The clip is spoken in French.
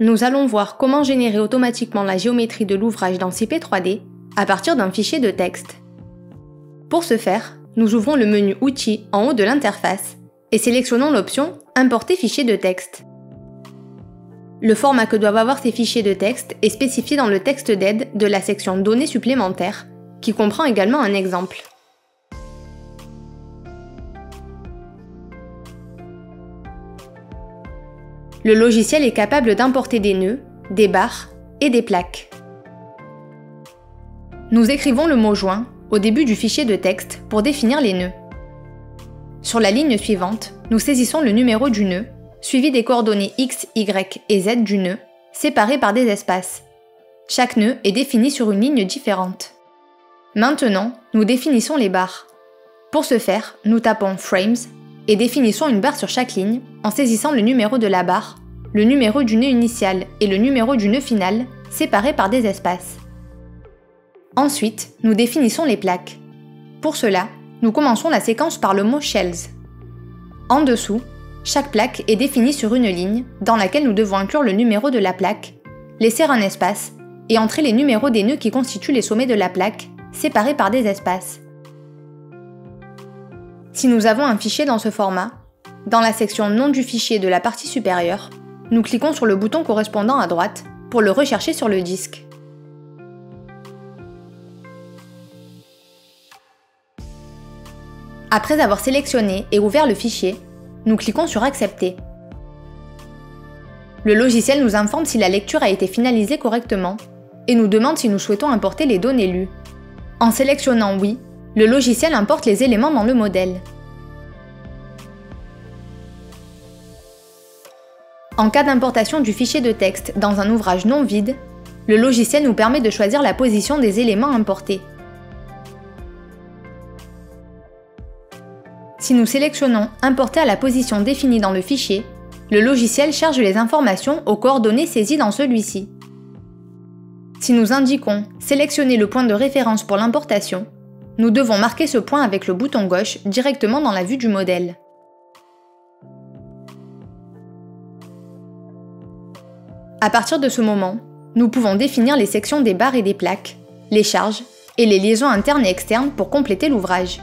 nous allons voir comment générer automatiquement la géométrie de l'ouvrage dans CP3D à partir d'un fichier de texte. Pour ce faire, nous ouvrons le menu Outils en haut de l'interface et sélectionnons l'option Importer fichier de texte. Le format que doivent avoir ces fichiers de texte est spécifié dans le texte d'aide de la section Données supplémentaires, qui comprend également un exemple. Le logiciel est capable d'importer des nœuds, des barres et des plaques. Nous écrivons le mot joint au début du fichier de texte pour définir les nœuds. Sur la ligne suivante, nous saisissons le numéro du nœud, suivi des coordonnées X, Y et Z du nœud, séparés par des espaces. Chaque nœud est défini sur une ligne différente. Maintenant, nous définissons les barres. Pour ce faire, nous tapons Frames et définissons une barre sur chaque ligne en saisissant le numéro de la barre, le numéro du nœud initial et le numéro du nœud final, séparés par des espaces. Ensuite, nous définissons les plaques. Pour cela, nous commençons la séquence par le mot Shells. En dessous, chaque plaque est définie sur une ligne dans laquelle nous devons inclure le numéro de la plaque, laisser un espace et entrer les numéros des nœuds qui constituent les sommets de la plaque, séparés par des espaces. Si nous avons un fichier dans ce format, dans la section Nom du fichier de la partie supérieure, nous cliquons sur le bouton correspondant à droite pour le rechercher sur le disque. Après avoir sélectionné et ouvert le fichier, nous cliquons sur Accepter. Le logiciel nous informe si la lecture a été finalisée correctement et nous demande si nous souhaitons importer les données lues. En sélectionnant Oui, le logiciel importe les éléments dans le modèle. En cas d'importation du fichier de texte dans un ouvrage non vide, le logiciel nous permet de choisir la position des éléments importés. Si nous sélectionnons « Importer à la position définie dans le fichier », le logiciel charge les informations aux coordonnées saisies dans celui-ci. Si nous indiquons « Sélectionner le point de référence pour l'importation », nous devons marquer ce point avec le bouton gauche directement dans la vue du modèle. À partir de ce moment, nous pouvons définir les sections des barres et des plaques, les charges et les liaisons internes et externes pour compléter l'ouvrage.